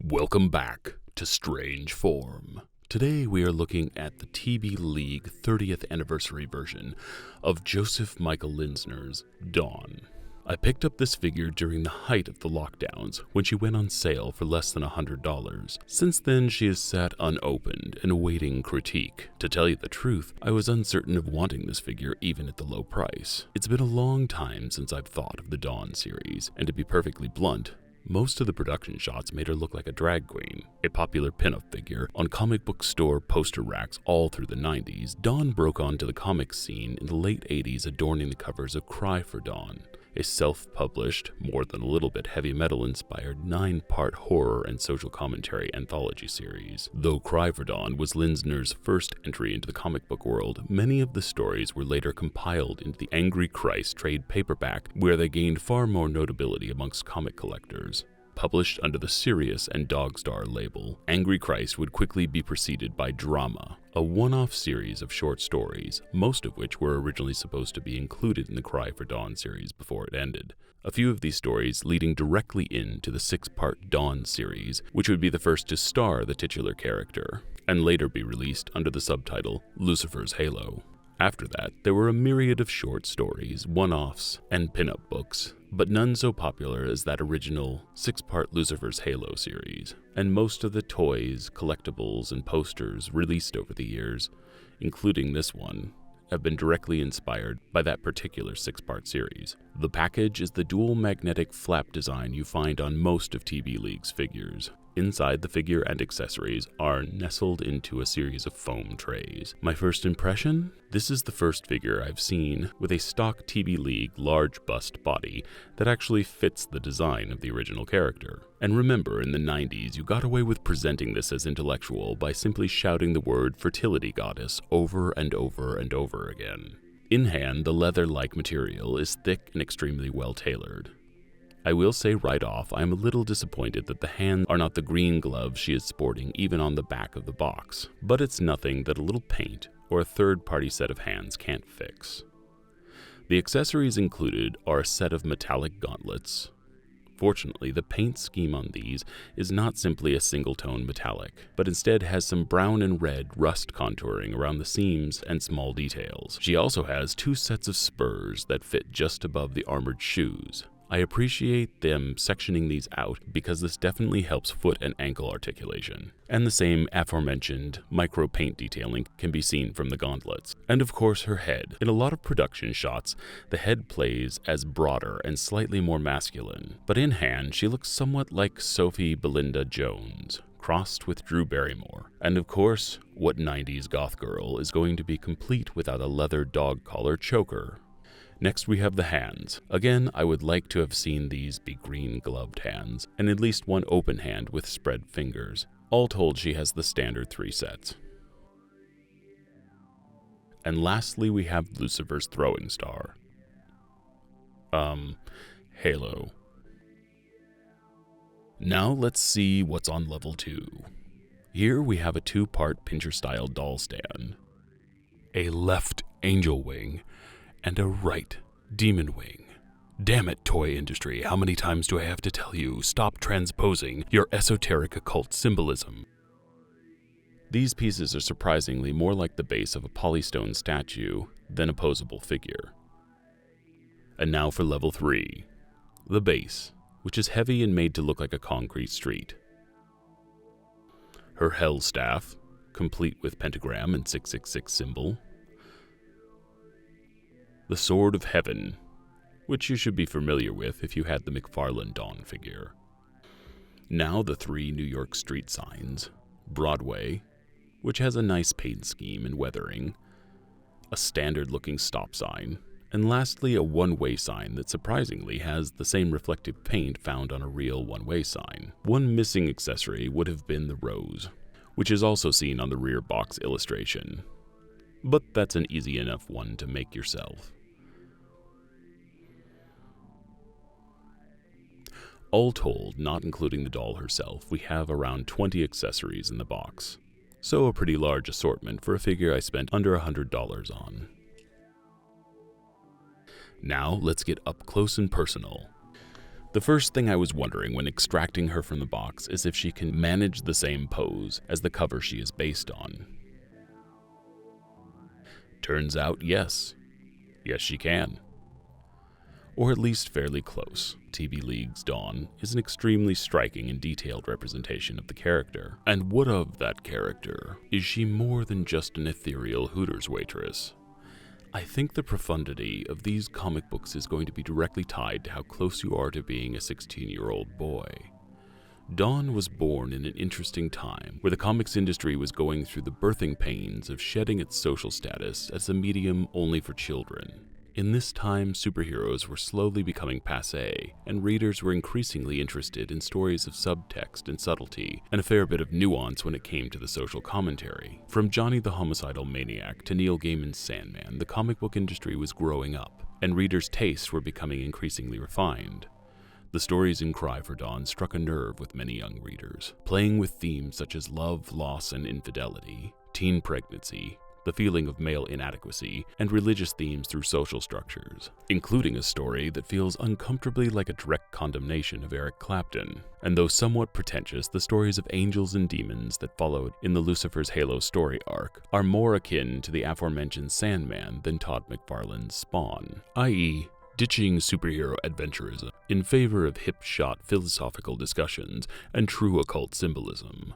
Welcome back to Strange Form. Today we are looking at the TB League 30th anniversary version of Joseph Michael Linsner's Dawn. I picked up this figure during the height of the lockdowns when she went on sale for less than $100. Since then she has sat unopened and awaiting critique. To tell you the truth, I was uncertain of wanting this figure even at the low price. It's been a long time since I've thought of the Dawn series, and to be perfectly blunt, most of the production shots made her look like a drag queen, a popular pinup figure on comic book store poster racks all through the 90s. Dawn broke onto the comics scene in the late 80s, adorning the covers of Cry for Dawn, a self-published, more than a little bit heavy metal-inspired 9-part horror and social commentary anthology series. Though Cry for Dawn was Linsner's first entry into the comic book world, many of the stories were later compiled into the Angry Christ trade paperback, where they gained far more notability amongst comic collectors. Published under the Sirius and Dogstar label, Angry Christ would quickly be preceded by Drama, a one-off series of short stories, most of which were originally supposed to be included in the Cry for Dawn series before it ended. A few of these stories leading directly into the 6-part Dawn series, which would be the first to star the titular character, and later be released under the subtitle Lucifer's Halo. After that, there were a myriad of short stories, one-offs, and pin-up books, but none so popular as that original 6-part Lucifer's Halo series, and most of the toys, collectibles, and posters released over the years, including this one, have been directly inspired by that particular 6-part series. The package is the dual magnetic flap design you find on most of TB League's figures. Inside, the figure and accessories are nestled into a series of foam trays. My first impression? This is the first figure I've seen with a stock TB League large bust body that actually fits the design of the original character. And remember, in the 90s, you got away with presenting this as intellectual by simply shouting the word fertility goddess over and over and over again. In hand, the leather-like material is thick and extremely well tailored. I will say right off, I am a little disappointed that the hands are not the green gloves she is sporting even on the back of the box, but it's nothing that a little paint or a third-party set of hands can't fix. The accessories included are a set of metallic gauntlets. Fortunately, the paint scheme on these is not simply a single-tone metallic, but instead has some brown and red rust contouring around the seams and small details. She also has 2 sets of spurs that fit just above the armored shoes. I appreciate them sectioning these out because this definitely helps foot and ankle articulation. And the same aforementioned micro paint detailing can be seen from the gauntlets. And of course her head. In a lot of production shots, the head plays as broader and slightly more masculine, but in hand she looks somewhat like Sophie Belinda Jones, crossed with Drew Barrymore. And of course, what 90s goth girl is going to be complete without a leather dog collar choker? Next we have the hands. Again, I would like to have seen these be green gloved hands, and at least one open hand with spread fingers. All told, she has the standard 3 sets. And lastly, we have Lucifer's throwing star. Halo. Now let's see what's on level 2. Here we have a 2-part pincher-style doll stand, a left angel wing, and a right demon wing. Damn it, toy industry, how many times do I have to tell you, stop transposing your esoteric occult symbolism? These pieces are surprisingly more like the base of a polystone statue than a posable figure. And now for level 3, the base, which is heavy and made to look like a concrete street. Her hell staff, complete with pentagram and 666 symbol. The Sword of Heaven, which you should be familiar with if you had the McFarlane Dawn figure. Now the 3 New York street signs. Broadway, which has a nice paint scheme and weathering. A standard-looking stop sign. And lastly, a one-way sign that surprisingly has the same reflective paint found on a real one-way sign. One missing accessory would have been the rose, which is also seen on the rear box illustration. But that's an easy enough one to make yourself. All told, not including the doll herself, we have around 20 accessories in the box. So a pretty large assortment for a figure I spent under $100 on. Now let's get up close and personal. The first thing I was wondering when extracting her from the box is if she can manage the same pose as the cover she is based on. Turns out, yes. Yes, she can. Or at least fairly close. TB League's Dawn is an extremely striking and detailed representation of the character. And what of that character? Is she more than just an ethereal Hooters waitress? I think the profundity of these comic books is going to be directly tied to how close you are to being a 16-year-old boy. Dawn was born in an interesting time where the comics industry was going through the birthing pains of shedding its social status as a medium only for children. In this time, superheroes were slowly becoming passé, and readers were increasingly interested in stories of subtext and subtlety, and a fair bit of nuance when it came to the social commentary. From Johnny the Homicidal Maniac to Neil Gaiman's Sandman, the comic book industry was growing up, and readers' tastes were becoming increasingly refined. The stories in Cry for Dawn struck a nerve with many young readers, playing with themes such as love, loss, and infidelity, teen pregnancy, the feeling of male inadequacy, and religious themes through social structures, including a story that feels uncomfortably like a direct condemnation of Eric Clapton. And though somewhat pretentious, the stories of angels and demons that followed in the Lucifer's Halo story arc are more akin to the aforementioned Sandman than Todd McFarlane's Spawn, i.e., ditching superhero adventurism in favor of hip-shot philosophical discussions and true occult symbolism.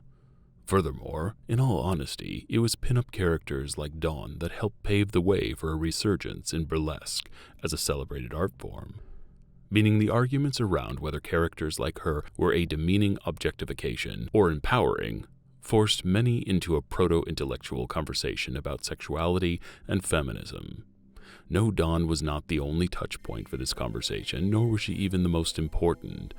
Furthermore, in all honesty, it was pin-up characters like Dawn that helped pave the way for a resurgence in burlesque as a celebrated art form. Meaning the arguments around whether characters like her were a demeaning objectification or empowering forced many into a proto-intellectual conversation about sexuality and feminism. No, Dawn was not the only touch point for this conversation, nor was she even the most important.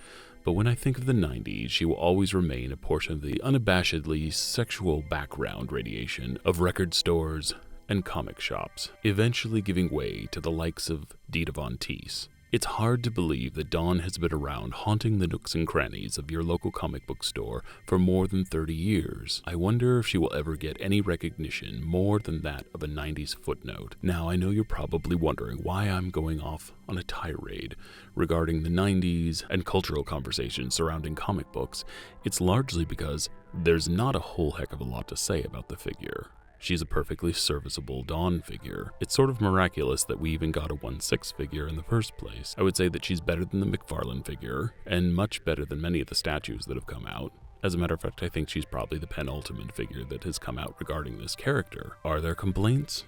But when I think of the 90s, she will always remain a portion of the unabashedly sexual background radiation of record stores and comic shops, eventually giving way to the likes of Dita Von Teese. It's hard to believe that Dawn has been around haunting the nooks and crannies of your local comic book store for more than 30 years. I wonder if she will ever get any recognition more than that of a 90s footnote. Now, I know you're probably wondering why I'm going off on a tirade regarding the 90s and cultural conversations surrounding comic books. It's largely because there's not a whole heck of a lot to say about the figure. She's a perfectly serviceable Dawn figure. It's sort of miraculous that we even got a 1/6 figure in the first place. I would say that she's better than the McFarlane figure, and much better than many of the statues that have come out. As a matter of fact, I think she's probably the penultimate figure that has come out regarding this character. Are there complaints?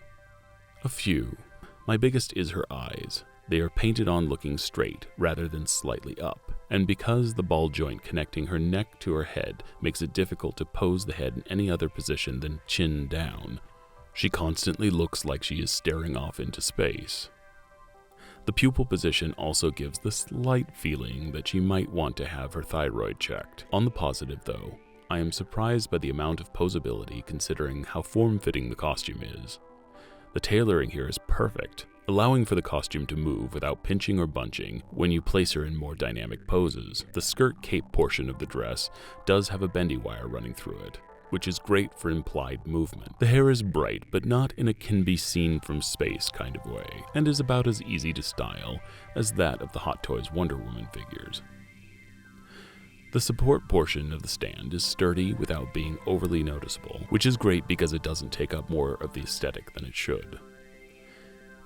A few. My biggest is her eyes. They are painted on looking straight rather than slightly up, and because the ball joint connecting her neck to her head makes it difficult to pose the head in any other position than chin down, she constantly looks like she is staring off into space. The pupil position also gives the slight feeling that she might want to have her thyroid checked. On the positive though, I am surprised by the amount of posability considering how form-fitting the costume is. The tailoring here is perfect, allowing for the costume to move without pinching or bunching when you place her in more dynamic poses. The skirt cape portion of the dress does have a bendy wire running through it, which is great for implied movement. The hair is bright, but not in a can-be-seen from space kind of way, and is about as easy to style as that of the Hot Toys Wonder Woman figures. The support portion of the stand is sturdy without being overly noticeable, which is great because it doesn't take up more of the aesthetic than it should.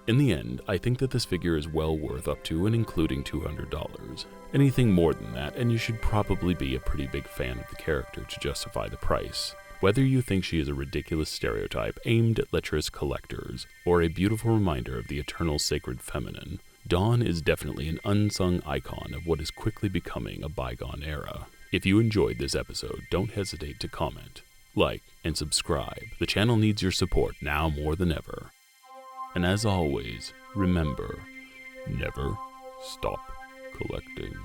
In the end, I think that this figure is well worth up to and including $200. Anything more than that, and you should probably be a pretty big fan of the character to justify the price. Whether you think she is a ridiculous stereotype aimed at lecherous collectors, or a beautiful reminder of the eternal sacred feminine, Dawn is definitely an unsung icon of what is quickly becoming a bygone era. If you enjoyed this episode, don't hesitate to comment, like, and subscribe. The channel needs your support now more than ever. And as always, remember, never stop collecting.